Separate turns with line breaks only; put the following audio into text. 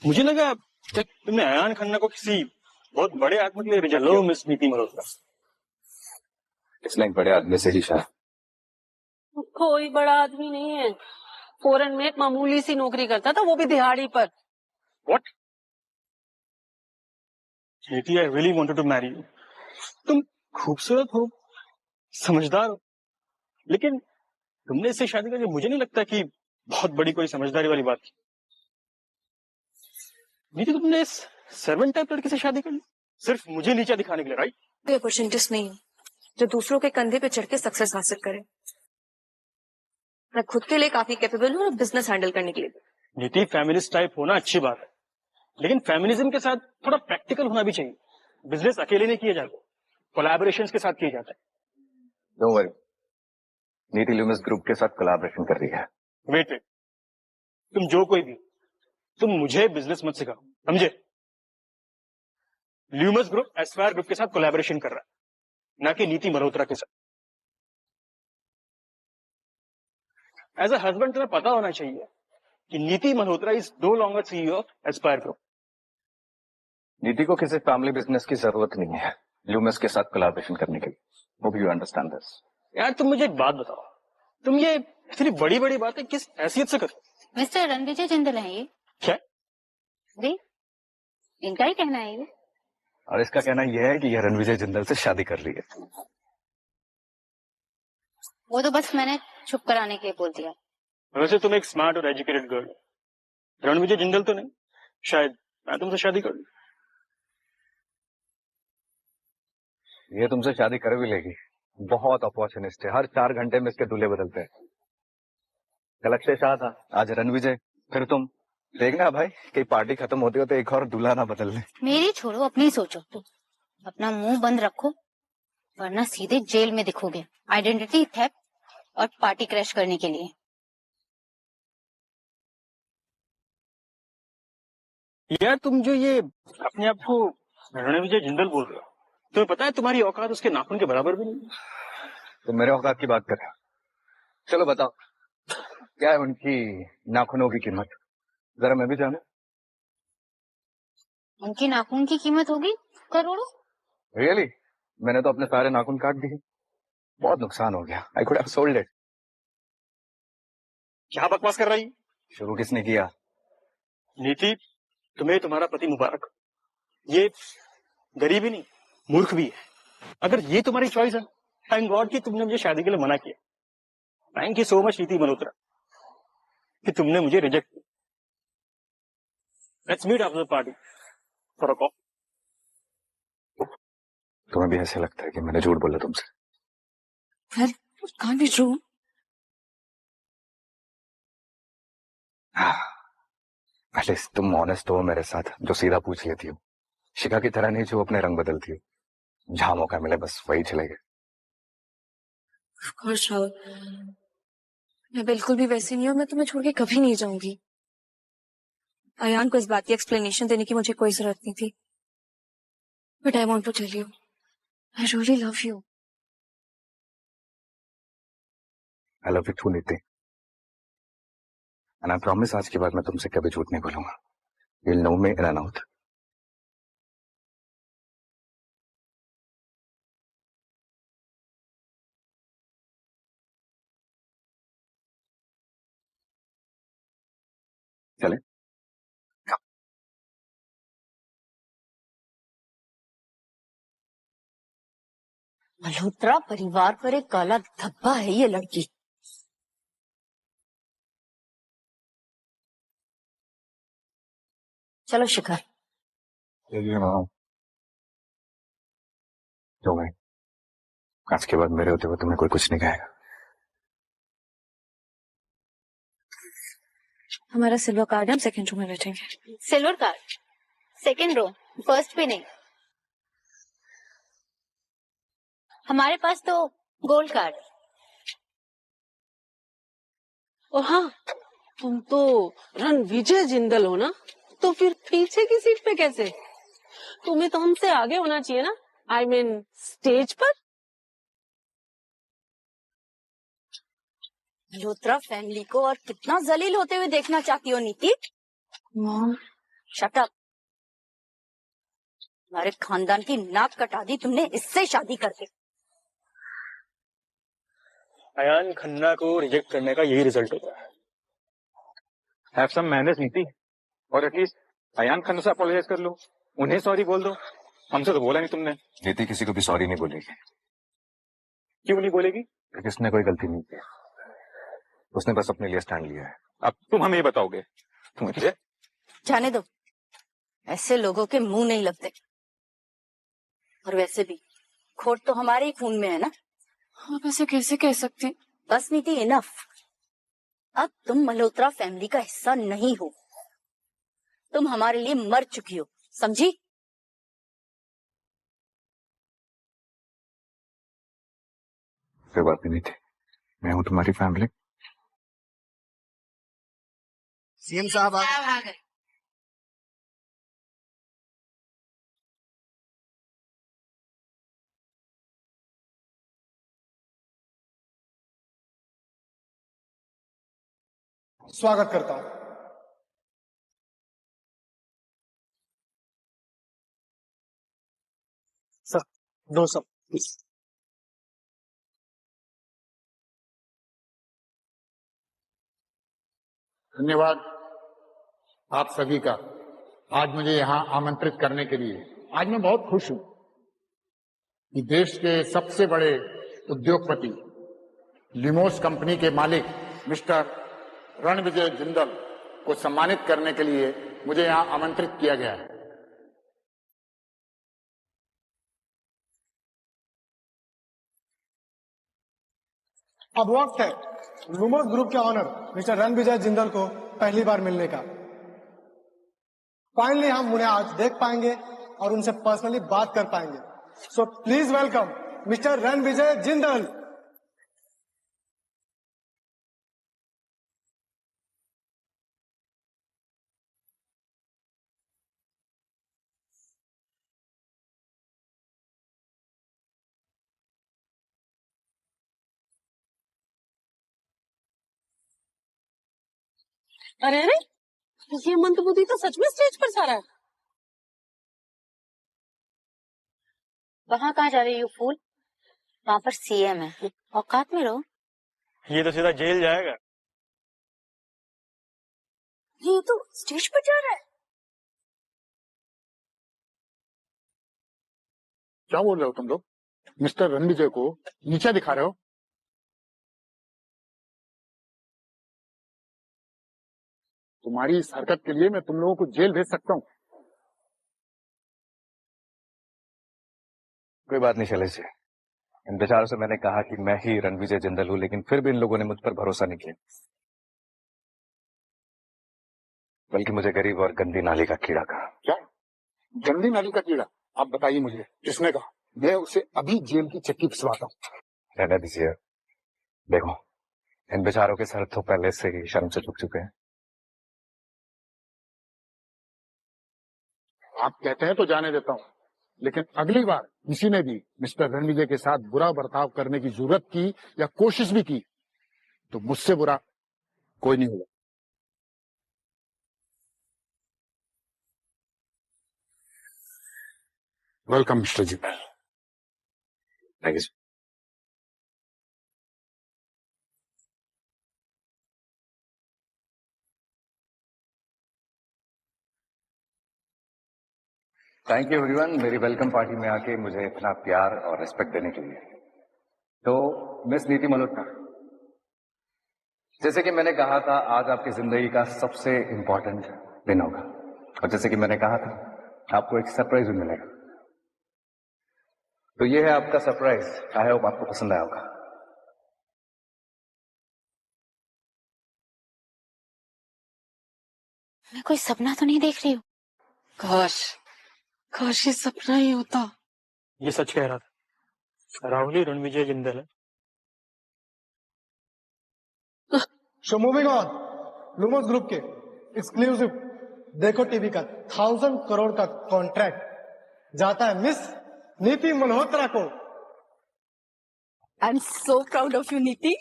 मुझे लगा कि तुमने अयान खन्ना को किसी बहुत बड़े आदमी के लिए रिजेक्ट किया। मिस नीति मल्होत्रा,
इसने एक बड़े आदमी से ही शायद।
कोई बड़ा आदमी नहीं है, फॉरेन में एक मामूली सी नौकरी करता था, वो भी दिहाड़ी पर।
What? Niti, I really wanted to marry you. तुम खूबसूरत हो, समझदार हो, लेकिन तुमने इससे शादी करके मुझे नहीं लगता कि बहुत बड़ी कोई समझदारी वाली बात की। नीति, तुमने इस सर्वेंट टाइप लड़के से शादी कर ली सिर्फ मुझे नीचा दिखाने के लिए, राइट?
कोई अपॉर्चुनिटीज नहीं है जो दूसरों के कंधे पे चढ़ के सक्सेस हासिल करे। मैं खुद के लिए काफी कैपेबल हूँ और बिजनेस हैंडल करने के लिए।
नीति, फेमिनिस्ट टाइप होना अच्छी बात है, लेकिन फेमिनिज्म के साथ थोड़ा प्रैक्टिकल होना भी चाहिए। बिजनेस अकेले नहीं किया जाता, कोलैबोरेशंस के साथ किया जाता है।
डोंट वरी, नीति ल्यूमिस ग्रुप के साथ कोलैबोरेशन कर रही है।
वेट, तुम जो कोई भी, तुम मुझे बिजनेस मत सिखाओ, समझे? ल्यूमिस ग्रुप एस्पायर ग्रुप के साथ कोलैबोरेशन कर रहा है, ना कि नीति मल्होत्रा के साथ। एज अ हस्बैंड तुम्हें पता होना चाहिए कि Niti Malhotra is no longer CEO of Aspire group.
Niti को किसी फैमिली बिजनेस की जरूरत नहीं है ल्यूमिस के साथ कोलैबोरेशन करने के लिए। Hope you understand this.
यार तुम मुझे एक बात बताओ, तुम ये इतनी बड़ी बड़ी बातें किस हैसियत से करते?
मिस्टर रणविजय जिंदल है ये।
क्या?
अरे इनका ही कहना है ये।
और इसका कहना यह है कि यह रणविजय जिंदल से शादी कर रही है।
वो तो बस मैंने चुप कराने के लिए बोल दिया।
वैसे तुम एक स्मार्ट और एजुकेटेड गर्ल, रणविजय जिंदल तो नहीं, शायद मैं तुमसे शादी कर लूं।
ये तुमसे शादी कर भी लेगी, बहुत अपॉर्चुनिस्ट है। हर 4 घंटे में इसके दूल्हे बदलते हैं। कल अक्षय शाह था, आज रणविजय, फिर तुम। देखना भाई कि पार्टी खत्म होती हो तो एक और दूल्हा ना बदल ले।
मेरी छोड़ो, अपनी सोचो। अपना मुंह बंद रखो वरना सीधे जेल में दिखोगे आइडेंटिटी थेफ्ट और पार्टी क्रैश करने के लिए।
यार तुम जो ये अपने आप को रणविजय जिंदल बोल रहे हो, तुम्हें पता है तुम्हारी औकात उसके नाखून के बराबर भी नहीं।
तुम मेरे औकात की बात कर रहे हो? चलो बताओ, क्या है उनकी नाखूनों की कीमत? जरा मैं भी जानू।
उनकी नाखून की कीमत होगी करोड़ों।
रियली? मैंने तो अपने सारे नाखून काट दिए, बहुत नुकसान हो गया। I could have sold it.
क्या बकवास कर रही?
शुरू किसने किया?
नीति, तुम्हें तुम्हारा पति मुबारक। ये गरीबी नहीं, मूर्ख भी है। अगर ये तुम्हारी चॉइस है, थैंक गॉड कि तुमने मुझे शादी के लिए मना किया। थैंक यू सो मच नीति मल्होत्रा कि तुमने मुझे रिजेक्ट किया। Let's meet after the party for a coffee.
तुम्हें भी ऐसे लगता है कि मैंने झूठ बोला तुमसे?
Well, it can't be true.
At least तुम ऑनेस्ट हो मेरे साथ, जो सीधा पूछ लेती हो। शिखा की तरह नहीं जो अपने रंग बदलती हो। जहां मौका मिले बस वही चलेगा।
Of course, Rahul. मैं बिल्कुल भी वैसी नहीं हूँ, मैं तुम्हें छोड़ के कभी नहीं जाऊंगी। अयान को इस बात की एक्सप्लेनेशन देने की मुझे कोई जरूरत नहीं थी। But I want to tell you, I really love you.
I love you too Niti, and I promise आज के बाद मैं तुमसे कभी झूठ नहीं बोलूंगा। You'll know me in and out. चले?
मल्होत्रा परिवार पर एक काला धब्बा है ये लड़की। चलो शिखर।
जो भाई, आज के बाद मेरे होते हुए तुम्हें कोई कुछ नहीं कहेगा।
हमारा सिल्वर कार्ड, हम सेकंड रो में बैठेंगे।
Silver card second row, first पे नहीं। हमारे पास तो गोल्ड कार्ड।
और हाँ, तुम तो रणविजय जिंदल हो ना, तो फिर पीछे की सीट पे कैसे? तुम्हें तो हमसे आगे होना चाहिए ना, आई मीन स्टेज पर।
मल्होत्रा फैमिली को और कितना जलील होते हुए देखना चाहती हो नीति?
Mom,
shut up. हमारे खानदान की नाक कटा दी तुमने इससे शादी करके।
अयान खन्ना को रिजेक्ट करने का यही रिजल्ट होता है।
हैव सम मैनर्स नीति, और एटलीस्ट अयान खन्ना से अपोलोजाइज कर लो, उन्हें सॉरी बोल दो। हमसे तो बोला नहीं तुमने।
नीति किसी को भी सॉरी नहीं बोलेगी।
क्यों नहीं बोलेगी?
क्योंकि उसने कोई गलती नहीं की, उसने बस अपने लिए स्टैंड लिया है।
अब तुम हमें ये बताओगे? मुझे
जाने दो, ऐसे लोगों के मुंह नहीं लगते। और वैसे भी खोट तो हमारे ही खून में है ना।
आप ऐसे कैसे कह सकते हैं?
बस नीति, इनफ। अब तुम मल्होत्रा फैमिली का हिस्सा नहीं हो, तुम हमारे लिए मर चुकी हो, समझी?
कोई बात नहीं थी, मैं हूं तुम्हारी फैमिली।
सीएम साहब आ गए। स्वागत करता हूं।
सर, दो सब प्लीज।
धन्यवाद आप सभी का आज मुझे यहां आमंत्रित करने के लिए। आज मैं बहुत खुश हूं कि देश के सबसे बड़े उद्योगपति लिमोस कंपनी के मालिक मिस्टर रणविजय जिंदल को सम्मानित करने के लिए मुझे यहां आमंत्रित किया गया है।
अब वक्त है लुमोस ग्रुप के ऑनर मिस्टर रणविजय जिंदल को पहली बार मिलने का। फाइनली हम उन्हें आज देख पाएंगे और उनसे पर्सनली बात कर पाएंगे। So please welcome mister Ranvijay Jindal.
अरे अरे, ये मंदबुद्धि तो सच में स्टेज पर जा रहा है।
वहां कहाँ जा रही हो फूल? वहां पर सीएम है, औकात में रहो।
ये तो सीधा जेल जाएगा।
ये तो स्टेज पर जा रहा है।
क्या बोल रहे हो तुम लोग? मिस्टर रणविजय को नीचे दिखा रहे हो? तुम्हारी इस हरकत के लिए मैं तुम लोगों को जेल भेज सकता हूं।
कोई बात नहीं शैलेश जी, इन बेचारों से मैंने कहा कि मैं ही रणविजय जिंदल हूं, लेकिन फिर भी इन लोगों ने मुझ पर भरोसा नहीं किया, बल्कि मुझे गरीब और गंदी नाली का कीड़ा कहा।
क्या गंदी नाली का कीड़ा? आप बताइए मुझे, किसने कहा? मैं उसे अभी जेल की चक्की पिसवाता हूँ।
रहने दीजिए, देखो इन बेचारों के सर तो पहले से ही शर्म से झुक चुके हैं।
आप कहते हैं तो जाने देता हूं, लेकिन अगली बार किसी ने भी मिस्टर रणविजय के साथ बुरा बर्ताव करने की जरूरत की या कोशिश भी की तो मुझसे बुरा कोई नहीं होगा। Welcome mister Jindal.
Thank you. Thank you everyone, मेरी वेलकम पार्टी में आके मुझे इतना प्यार और रिस्पेक्ट देने के लिए। तो मिस नीति मल्होत्रा, जैसे कि मैंने कहा था आज आपकी जिंदगी का सबसे इंपॉर्टेंट दिन होगा, और जैसे कि मैंने कहा था आपको एक सरप्राइज भी मिलेगा। तो ये है आपका सरप्राइज, आई होप आपको पसंद आया होगा।
मैं कोई सपना तो नहीं देख रही हूँ?
काश ये सपना ही होता।
ये सच कह रहा था, राहुल ही रणविजय जिंदल है।
सो मूविंग ऑन, लुमोस ग्रुप के एक्सक्लूसिव देखो टीवी का 1000 करोड़ का कॉन्ट्रैक्ट जाता है मिस नीति मल्होत्रा को।
I am so proud of you नीति।